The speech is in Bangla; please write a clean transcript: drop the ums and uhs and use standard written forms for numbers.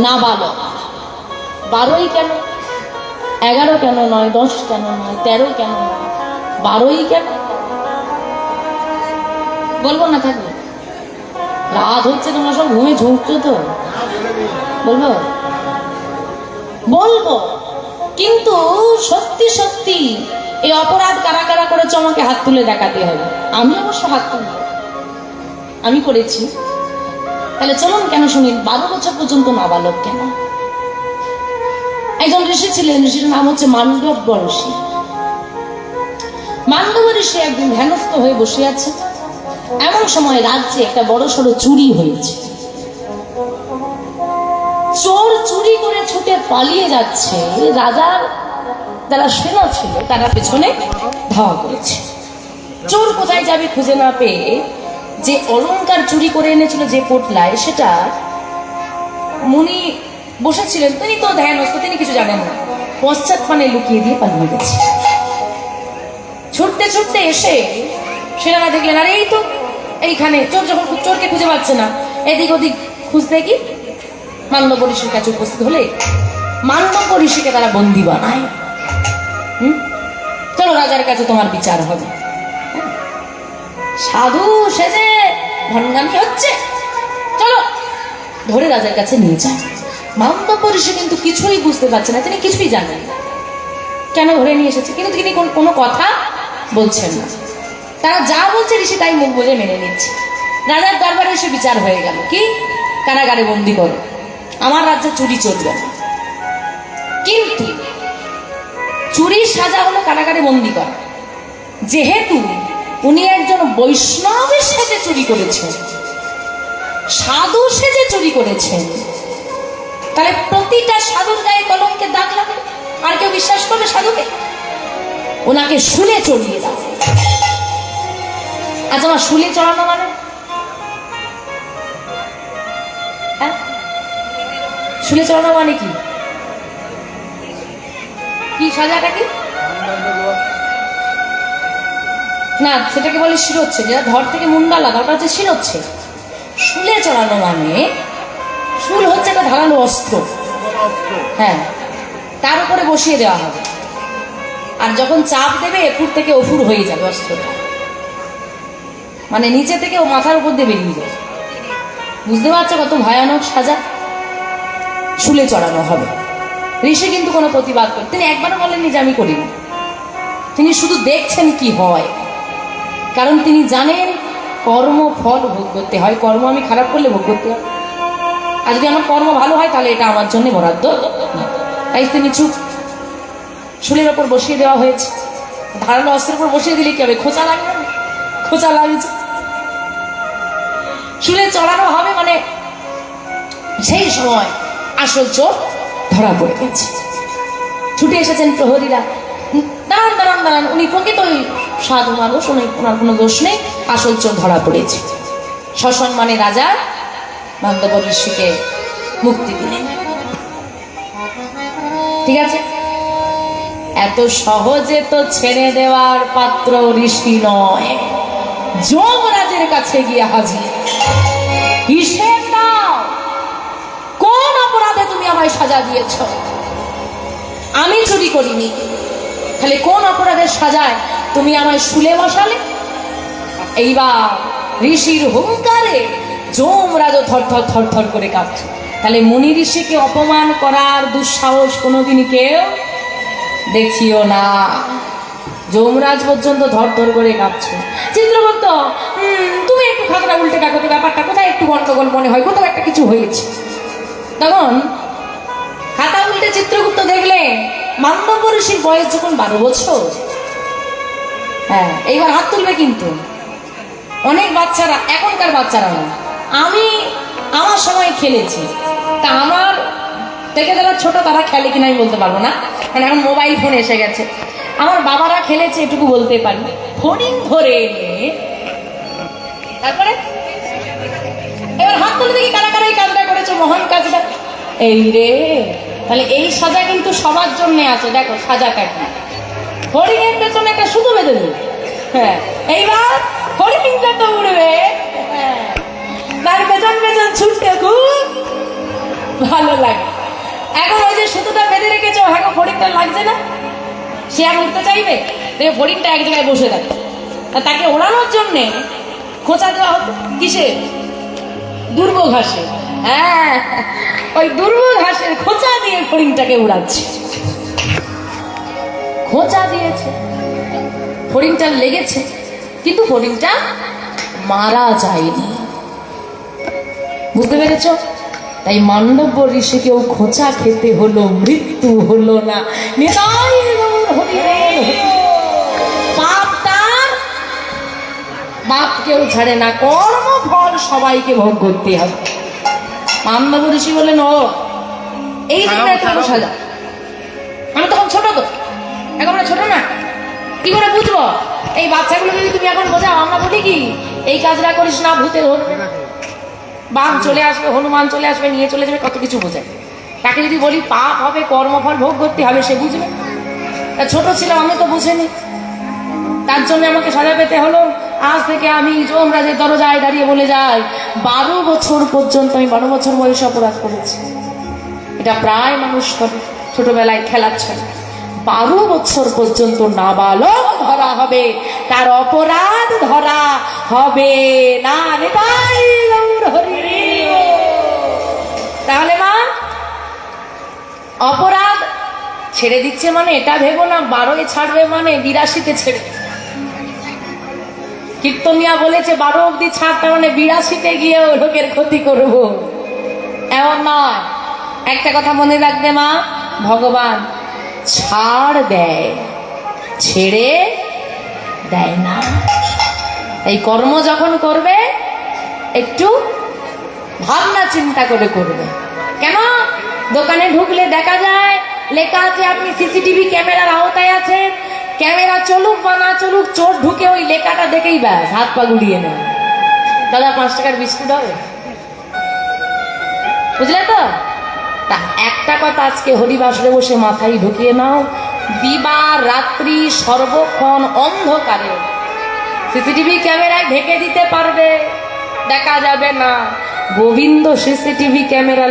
না বালক। 12ই কেন, 11 কেন নয়, 10 কেন নয়, 13 কেন নয়, 12ই কেন? বলবো না থাকবে? রাত হচ্ছে, তোমরা সব ঘুমে ঝুঁকছো তো। বলবো বলবো কিন্তু সত্যি সত্যি এই অপরাধ কারা কারা করেছে আমাকে হাত তুলে দেখাতে হবে। আমি অবশ্য হাত তুলব, আমি করেছি। তাহলে চলুন কেন শুনি, 12 বছর পর্যন্ত নাবালক কেন? একজন ঋষি ছিলেন, ঋষির নাম হচ্ছে মান্ডব্য ঋষি। মান্ডব্য ঋষি একদিন ধ্যানস্থ হয়ে বসে আছে। এমন সময় রাজ্যে একটা বড় সড়ো চুরি হয়েছে। চোর চুরি করে ছুটে পালিয়ে যাচ্ছে, রাজার যারা সেনা ছিল তারা পেছনে ধাওয়া করেছে। চোর কোথায় যাবে খুঁজে না পেয়ে যে অলংকার চুরি করে এনেছিল যে পোটলায়, সেটা মুনি বসেছিলেন, তিনি তো ধ্যানস্থ, তিনি কিছু জানেন না, পশ্চাৎ পানে লুকিয়ে দিয়ে পালিয়ে গেছে। ছুটতে ছুটতে এসে সেনারা দেখলেন, আরে এই তো এইখানে চোর। যখন চোরকে খুঁজে পাচ্ছে না, এদিক ওদিক খুঁজতে কি মান্ডব্য ঋষির কাছে উপস্থিত হলে মান্ডব্য ঋষিকে তারা বন্দী বানায়। চলো রাজার কাছে তোমার বিচার হবে। সাধু সেজে ভণ্ডামি হচ্ছে, চলো ধরে রাজার কাছে নিয়ে যায়। মান্ডব্য ঋষি কিন্তু কিছুই বুঝতে পারছে না, তিনি কিছুই জানেন না কেন ধরে নিয়ে এসেছে, কিন্তু তিনি কোনো কথা বলছেন না। তারা যা বলছে ঋষি তাই মুখ বুজে মেনে নিচ্ছে। রাজার দরবারে এসে বিচার হয়ে গেল, কি কারাগারে বন্দি করো, আমার রাজ্যে চুরি চলবে না। কিন্তু চুরির সাজা হলো কারাগারে বন্দি করা। যেহেতু উনি একজন বৈষ্ণবের সাথে চুরি করেছেন, সাধু সেজে চুরি করেছেন, তাহলে প্রতিটা সাধুর গায়ে কলঙ্কের দাগ লাগে। আর কেউ বিশ্বাস করবে সাধুকে? ওনাকে শুলে চড়িয়ে দাও। আচ্ছা, আমার শুলে চড়ানো মানে শুলে চড়ানো মানে কি? কি সাজাটা কি না, সেটাকে বলে শিরোচ্ছে, যেটা ধর থেকে মুন্ডা লাগা, ওটা হচ্ছে শিরোচ্ছে। শুলে চড়ানো মানে, শুল হচ্ছে একটা ধারালো অস্ত্র, হ্যাঁ, তার উপরে বসিয়ে দেওয়া হবে, আর যখন চাপ দেবে এপুর থেকে অপুর হয়ে যাবে অস্ত্রটা, মানে নিচে থেকে ও মাথার উপর দিয়ে বেরিয়ে যাবে। বুঝতে পারছো কত ভয়ানক সাজা? শুলে চড়ানো হবে। ঋষি কিন্তু কোনো প্রতিবাদ করে, তিনি একবারও বলেননি যে আমি করিনি, তিনি শুধু দেখছেন কি হয়, কারণ তিনি জানেন কর্ম ফল ভোগ করতে হয়। কর্ম আমি খারাপ করলে ভোগ করতে হয়, আর যদি আমার কর্ম ভালো হয় তাহলে এটা আমার জন্য বরাদ্দ। তাই তিনি চুপ। শুলের ওপর বসিয়ে দেওয়া হয়েছে। ধারালো অস্ত্রের উপর বসিয়ে দিলে কি হবে? খোঁচা লাগবে না? খোঁচা লাগছে। শুলে চড়ানো হবে মানে সেই সময় আসল চোর ধরা পড়ে গেছে। ছুটে এসেছেন প্রহরীরা, দাঁড়ান দাঁড়ান দাঁড়ান, উনি প্রকৃত সাধু মানুষ, ওনার কোনো দোষ নেই, আসল চোর ধরা পড়েছে। সসম্মানে রাজা মান্ডব্য ঋষিকে মুক্তি দিলেন। ঠিক আছে, এত সহজে তো ছেড়ে দেওয়ার পাত্র ঋষি নয়। যমরাজের কাছে গিয়ে হাজির, হিসেব দাও, কোন অপরাধে তুমি আমায় সাজা দিয়েছ? আমি চুরি করিনি, তাহলে কোন অপরাধের সাজায় তুমি আমায় শুলে বসালে? এইবার ঋষির হুঙ্কারে যমরাজ থরথর থরথর করে কাঁপছে। তাহলে মুনি ঋষিকে অপমান করার দুঃসাহস কোনোদিনই কেউ দেখিও না। যমরাজ পর্যন্ত ধরধর করে কাঁপছে। চিত্রগুপ্ত, তুমি একটু খাতাটা উল্টে দেখো তো, ব্যাপারটা কোথায় একটু গন্ডগোল মনে হয়, কোথাও একটা কিছু হয়েছে। তখন খাতা উল্টে চিত্রগুপ্ত দেখলে মান্ডব্য ঋষির বয়স যখন 12 বছর। হ্যাঁ, এইবার হাত তুলবে কিন্তু অনেক বাচ্চারা, এখনকার বাচ্চারা না, আমি আমার সময় খেলেছি, তা আমার থেকে যারা ছোট তারা খেলে কিনা আমি বলতে পারবো না, কারণ এখন মোবাইল ফোন এসে গেছে। আমার বাবারা খেলেছে এটুকু বলতে পারি। ফোনিং ধরে এনে তারপরে এবার হাত তুলে দেখি কারা কারা এই কাজটা করেছে, মহান কাজটা। এই রে, তাহলে এই সাজা কিন্তু সবার জন্য আছে। দেখো সাজাটা কি, হরিণের পেছনে একটা সুতো বেঁধে দেবে। হ্যাঁ, এইবার হরিণটা তো উড়বে, তার পেছন পেছন ছুটতে খুব ভালো লাগে। এখন ওই যে সুতোটা বেঁধে রেখেছো, হ্যাঁ ফড়িংটা লাগছে না, সে আর উঠতে চাইবে? দেখবে ফড়িংটা এক জায়গায় বসে থাকে। তাকে ওড়ানোর জন্যে খোঁচা দেওয়া হতো কিসে? দুর্ব ঘাসে। হ্যাঁ, ওই দুর্ব ঘাসের খোঁচা দিয়ে ফড়িংটাকে উড়াচ্ছে। খোঁচা দিয়েছে, ফড়িংটা লেগেছে, কিন্তু ফড়িংটা মারা যায়নি। বুঝতে পেরেছ? তাই মান্ডব্য ঋষিকেও খোঁচা খেতে হলো, মৃত্যু হলো না। পাপ তার বাপ কেউ ছাড়ে না, কর্মফল সবাইকে ভোগ করতে হবে। মান্ডব্য ঋষি বললেন, ও এই দিকটা সাজা। আমি তখন ছোট, তো একেবারে ছোট না, কি করে বুঝবো? এই বাচ্চাগুলো যদি তুমি এখন বোঝাও, আমরা বলি কি এই কাজটা করিস না, ভূতে ধরবে, বাঘ চলে আসবে, হনুমান চলে আসবে, নিয়ে চলে যাবে, কত কিছু বোঝায়। তাকে যদি বলি পাপ হবে, কর্মফল ভোগ করতে হবে, সে বুঝবে? ছোট ছিলাম, আমি তো বুঝিনি, তার জন্য আমাকে সাজা পেতে হলো। আজ থেকে আমি যমরাজের দরজায় দাঁড়িয়ে বলে যাই, 12 বছর পর্যন্ত আমি 12 বছর বয়সে অপরাধ করেছি। এটা প্রায় মানুষ করে ছোটবেলায় খেলার ছলে। 12 বছর পর্যন্ত নাবালক ধরা হবে, তার অপরাধ ধরা হবে না। তাহলে মা অপরাধ ছেড়ে দিচ্ছে মানে এটা ভেবো না 12 ছাড়বে মানে 82-তে ছেড়ে। কীর্তনিয়া বলেছে 12 অব্দি ছাড়তে মানে 82-তে গিয়েও লোকের ক্ষতি করবো, এমন নয়। একটা কথা মনে রাখবে মা, ভগবান ছাড় দেয়, ছেড়ে দেয় না। এই কর্ম যখন করবে একটু ভাবনা চিন্তা করে করবে। কেন? দোকানে ঢুকলে দেখা যায় লেখা আছে আপনি সিসিটিভি ক্যামেরার আওতায় আছেন, ক্যামেরা চলুক বা না চলুক, চোর ঢুকে ওই লেখাটা দেখেই ব্যাস হাত পা গুড়িয়ে নেয়। দাদা 5 টাকার বিস্কুট হবে, বুঝলে তো? তা একটা কথা আজকে হরিবাসরে বসে মাথায় ঢুকিয়ে নাও, দিবা রাত্রি সর্বক্ষণ অন্ধকারে সিসিটিভি ক্যামেরায় ঢেকে দিতে পারবে, দেখা যাবে না। Govinda CCTV camera